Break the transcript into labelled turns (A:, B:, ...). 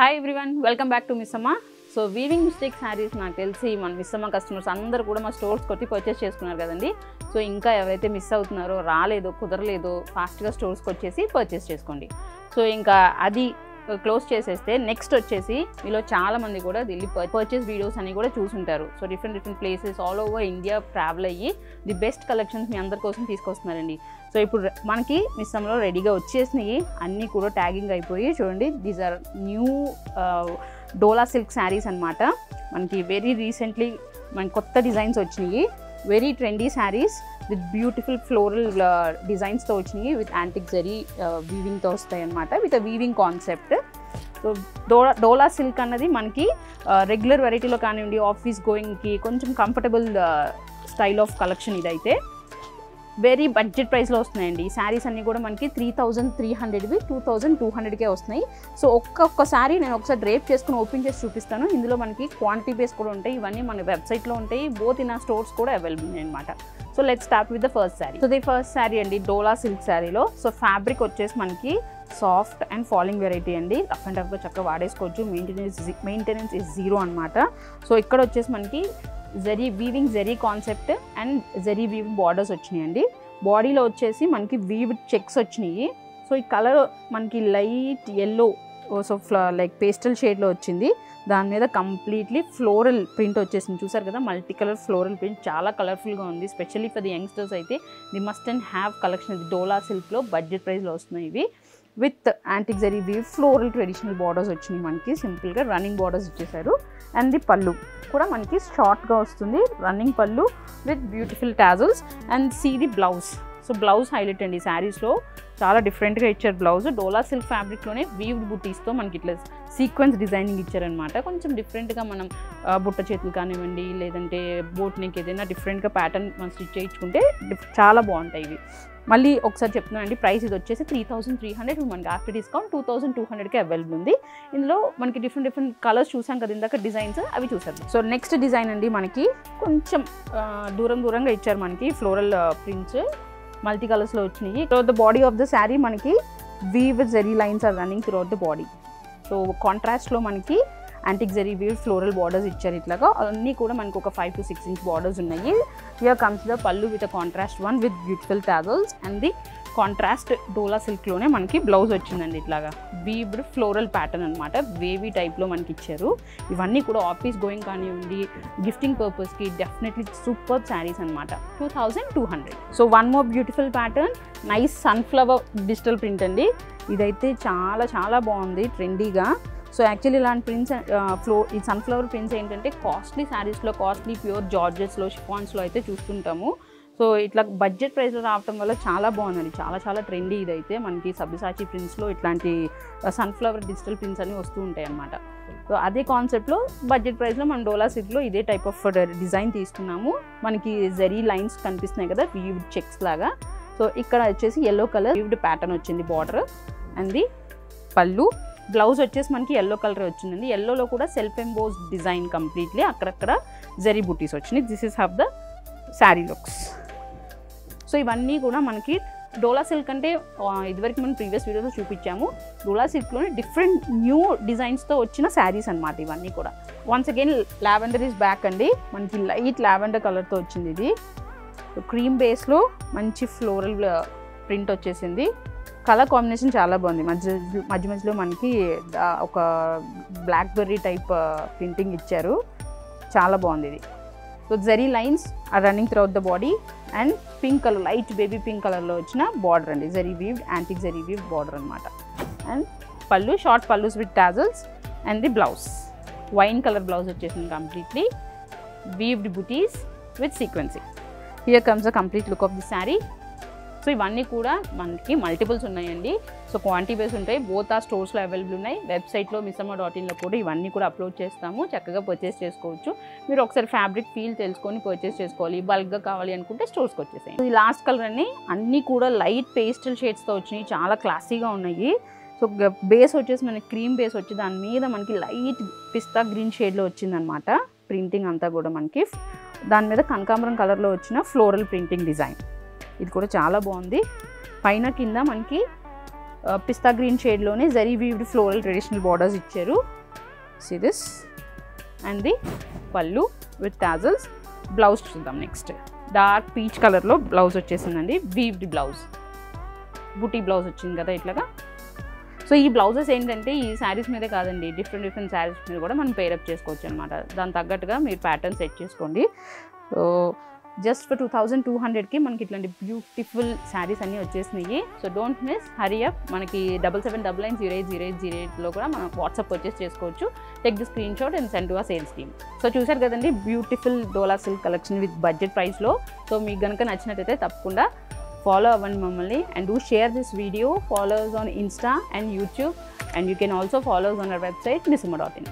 A: Hi everyone, welcome back to Missama. So weaving mistake sarees నాకు తెలిసి మన Missama customers అందరూ కూడా మా స్టోర్స్ కొట్టి పర్చేస్ చేసుకున్నారు కదండి. సో ఇంకా ఎవరైతే మిస్ అవుతున్నారో రాలేదో కుదరలేదో ఫాస్ట్గా స్టోర్స్కి వచ్చేసి పర్చేస్ చేసుకోండి. సో ఇంకా అది క్లోజ్ చేసేస్తే నెక్స్ట్ వచ్చేసి మీలో చాలా మంది కూడా ఢిల్లీ పర్చేస్ వీడియోస్ అని కూడా చూసుంటారు. So different places all over India travel అయ్యి ది బెస్ట్ కలెక్షన్స్ మీ అందరి కోసం తీసుకొస్తున్నారండి. సో ఇప్పుడు మనకి మిస్సమ్లో రెడీగా వచ్చేసినాయి అన్నీ కూడా ట్యాగింగ్ అయిపోయి చూడండి. These are new Dola silk saris అనమాట. మనకి వెరీ రీసెంట్లీ మనకి కొత్త డిజైన్స్ వచ్చినాయి. Very trendy saris with beautiful floral డిజైన్స్తో వచ్చినాయి. విత్ యాంటిక్ జరీ వీవింగ్తో వస్తాయి అనమాట. With a weaving concept. So Dola silk అన్నది మనకి రెగ్యులర్ వెరైటీలో కానివ్వండి ఆఫీస్ గోయింగ్కి కొంచెం కంఫర్టబుల్ స్టైల్ ఆఫ్ కలెక్షన్ ఇదైతే వెరీ బడ్జెట్ ప్రైస్లో వస్తున్నాయండి. ఈ శారీస్ అన్నీ కూడా మనకి 3300వి 2200కే వస్తున్నాయి. సో ఒక్కొక్కసారి నేను ఒకసారి డ్రేప్ చేసుకుని ఓపెన్ చేసి చూపిస్తాను. ఇందులో మనకి క్వాంటిటీ బేస్ కూడా ఉంటాయి. ఇవన్నీ మన వెబ్సైట్లో ఉంటాయి. బోత్ ఇన్ ఆ స్టోర్స్ కూడా అవైలబుల్ ఉన్నాయి అనమాట. So let's start with the first sari. So the first sari అండి డోలా సిల్క్ శారీలో. సో ఫ్యాబ్రిక్ వచ్చేసి మనకి సాఫ్ట్ అండ్ ఫాలింగ్ వెరైటీ అండి. రఫ్ అండ్ టఫ్గా చక్కగా వాడేసుకోవచ్చు. మెయింటెనెన్స్ ఇస్ జీరో అనమాట. సో ఇక్కడ వచ్చేసి మనకి zari weaving zari concept and zari weaving borders వచ్చినాయండి. బాడీలో వచ్చేసి మనకి వీవ్ చెక్స్ వచ్చినాయి. సో ఈ కలర్ మనకి light yellow so like pastel షేడ్లో వచ్చింది. దాని మీద కంప్లీట్లీ ఫ్లోరల్ ప్రింట్ వచ్చేసింది. చూసారు కదా మల్టీ కలర్ ఫ్లోరల్ ప్రింట్ చాలా కలర్ఫుల్గా ఉంది. స్పెషల్లీ ఫర్ ది యంగ్స్టర్స్ అయితే the must and have collection. ఇది డోలా సిల్క్లో బడ్జెట్ ప్రైస్లో వస్తున్నాయి ఇవి. With antique zari weave floral traditional borders వచ్చినాయి. మనకి సింపుల్గా రన్నింగ్ బార్డర్స్ ఇచ్చేసారు. అండ్ ది పళ్ళు కూడా మనకి షార్ట్గా వస్తుంది. Running pallu with beautiful tassels and see the blouse. So blouse highlight అండి. శారీస్లో చాలా డిఫరెంట్గా ఇచ్చారు బ్లౌజ్. డోలా సిల్క్ ఫ్యాబ్రిక్లోనే వీవ్డ్ బుటీస్తో మనకి ఇట్లా సీక్వెన్స్ డిజైనింగ్ ఇచ్చారనమాట. కొంచెం డిఫరెంట్గా మనం బుట్ట చేతులు కానివ్వండి లేదంటే బోట్ నెక్ ఏదైనా డిఫరెంట్గా ప్యాటర్న్ మనం స్టిచ్ చేయించుకుంటే చాలా బాగుంటాయి ఇవి. మళ్ళీ ఒకసారి చెప్తున్నాను అండి ప్రైస్ ఇది వచ్చేసి 3300 మనకి ఆఫ్టర్ డిస్కౌంట్ 2200కి అవైలబుల్ ఉంది. ఇందులో మనకి డిఫరెంట్ కలర్స్ చూసాం కదా ఇందాక డిజైన్స్ అవి చూసారు. సో నెక్స్ట్ డిజైన్ అండి మనకి కొంచెం దూరంగా ఇచ్చారు మనకి ఫ్లోరల్ ప్రింట్స్ మల్టీ కలర్స్లో వచ్చినాయి. Throughout the body of the sari మనకి weave zari lines are running throughout the body. So కాంట్రాస్ట్లో మనకి antique zari weave floral borders ఇచ్చారు. ఇట్లాగా అన్నీ కూడా మనకు ఒక 5 to 6 inch బార్డర్స్ ఉన్నాయి. Here comes the pallu with a contrast one with beautiful tassels and the contrast Dola సిల్క్లోనే మనకి బ్లౌజ్ వచ్చిందండి. ఇట్లాగా వీవ్డ్ ఫ్లోరల్ ప్యాటర్న్ అనమాట. వేవీ టైప్లో మనకి ఇచ్చారు. ఇవన్నీ కూడా ఆఫీస్ గోయింగ్ కానివ్వండి గిఫ్టింగ్ పర్పస్కి డెఫినెట్లీ సూపర్ శారీస్ అనమాట. 2200. So one more beautiful pattern nice sunflower digital print అండి. ఇదైతే చాలా బాగుంది ట్రెండీగా. సో యాక్చువల్లీ ఇలాంటి ప్రింట్స్ ఈ సన్ఫ్లవర్ ప్రింట్స్ ఏంటంటే కాస్ట్లీ శారీస్లో కాస్ట్లీ ప్యూర్ జార్జెస్లో షిఫాన్స్లో అయితే చూస్తుంటాము. సో ఇట్లా బడ్జెట్ ప్రైస్లో రావటం వల్ల చాలా బాగుందండి. చాలా ట్రెండీ ఇదైతే. మనకి సబ్యసాచి ప్రింట్స్లో ఇట్లాంటి సన్ఫ్లవర్ డిజిటల్ ప్రింట్స్ అన్నీ వస్తూ ఉంటాయి అన్నమాట. సో అదే కాన్సెప్ట్లో బడ్జెట్ ప్రైస్లో మనం డోలా సిల్క్లో ఇదే టైప్ ఆఫ్ డిజైన్ తీసుకున్నాము. మనకి జరీ లైన్స్ కనిపిస్తున్నాయి కదా వీవ్డ్ చెక్స్ లాగా. సో ఇక్కడ వచ్చేసి ఎల్లో కలర్ వీవ్డ్ ప్యాటర్న్ వచ్చింది బార్డర్ అండ్ ది పళ్ళు. బ్లౌజ్ వచ్చేసి మనకి ఎల్లో కలర్ వచ్చిందండి. ఎల్లోలో కూడా సెల్ఫ్ ఎంబోస్ డిజైన్ కంప్లీట్లీ అక్కడక్కడ జరీ బుటీస్ వచ్చినాయి. This is have the sari looks. So ఇవన్నీ కూడా మనకి డోలా సిల్క్ అంటే ఇదివరకు మనం ప్రీవియస్ వీడియోలో చూపించాము. డోలా సిల్క్లోనే డిఫరెంట్ న్యూ డిజైన్స్తో వచ్చిన శారీస్ అనమాట ఇవన్నీ కూడా. Once again lavender is back అండి. మనకి లైట్ లావెండర్ కలర్తో వచ్చింది ఇది. క్రీమ్ బేస్లో మంచి ఫ్లోరల్ ప్రింట్ వచ్చేసింది. కలర్ కాంబినేషన్ చాలా బాగుంది. మధ్యలో మనకి ఒక బ్లాక్ బెర్రీ టైప్ ప్రింటింగ్ ఇచ్చారు. చాలా బాగుంది ఇది. So zari lines are running throughout the body and pink colour light baby pink కలర్లో వచ్చిన బార్డర్ అండి. Zari weaved antique zari weave border అనమాట. And pallu short pallus with tassels and the blouse wine colour blouse వచ్చేసింది completely weaved butis with sequencing. Here comes the complete look of the sari. So ఇవన్నీ కూడా మనకి మల్టిపుల్స్ ఉన్నాయండి. సో క్వాంటిటీ బేస్ ఉంటాయి. బోత్ ఆ స్టోర్స్లో అవైలబుల్ ఉన్నాయి. వెబ్సైట్లో missama.in కూడా ఇవన్నీ కూడా అప్లోడ్ చేస్తాము. చక్కగా పర్చేస్ చేసుకోవచ్చు. మీరు ఒకసారి ఫ్యాబ్రిక్ ఫీల్ తెలుసుకొని పర్చేస్ చేసుకోవాలి. బల్క్గా కావాలి అనుకుంటే స్టోర్స్కి వచ్చేసాయి. ఈ లాస్ట్ కలర్ అన్నీ కూడా లైట్ పేస్టల్ షేడ్స్తో వచ్చినాయి. చాలా క్లాసీగా ఉన్నాయి. సో బేస్ వచ్చేసి మనకి క్రీమ్ బేస్ వచ్చి దాని మీద మనకి లైట్ పిస్తా గ్రీన్ షేడ్లో వచ్చిందనమాట. ప్రింటింగ్ అంతా కూడా మనకి దాని మీద కనకాంబరం కలర్లో వచ్చిన ఫ్లోరల్ ప్రింటింగ్ డిజైన్. ఇది కూడా చాలా బాగుంది. పైన కింద మనకి పిస్తా గ్రీన్ షేడ్లోనే zari weaved floral traditional borders ఇచ్చారు. See this and the pallu with tassels. Blouse చూద్దాం నెక్స్ట్. డార్క్ పీచ్ కలర్లో బ్లౌజ్ వచ్చేసిందండి, వీవ్డ్ బ్లౌజ్, బుటీ బ్లౌజ్ వచ్చింది కదా ఇట్లాగా. సో ఈ బ్లౌజెస్ ఏంటంటే ఈ శారీస్ మీదే కాదండి, డిఫరెంట్ శారీస్ మీద కూడా మనం పేరప్ చేసుకోవచ్చు అనమాట. దాని తగ్గట్టుగా మీరు ప్యాటర్న్ సెట్ చేసుకోండి. సో జస్ట్ ఫర్ 2200కి మనకి ఇట్లాంటి బ్యూటిఫుల్ శారీస్ అన్నీ వచ్చేసినాయి. So don't miss, hurry up. మనకి 7799080808లో కూడా మనం వాట్సాప్ పర్చేస్ చేసుకోవచ్చు. Take the screen shot and send to ఆ సేల్స్ టీమ్. సో చూసారు కదండి beautiful dola silk collection with budget ప్రైస్లో. సో మీకు కనుక నచ్చినట్టయితే తప్పకుండా follow అవ్వండి మమ్మల్ని, and do share this video. Follow us on Insta and YouTube, and you can also follow us on our website misima.in.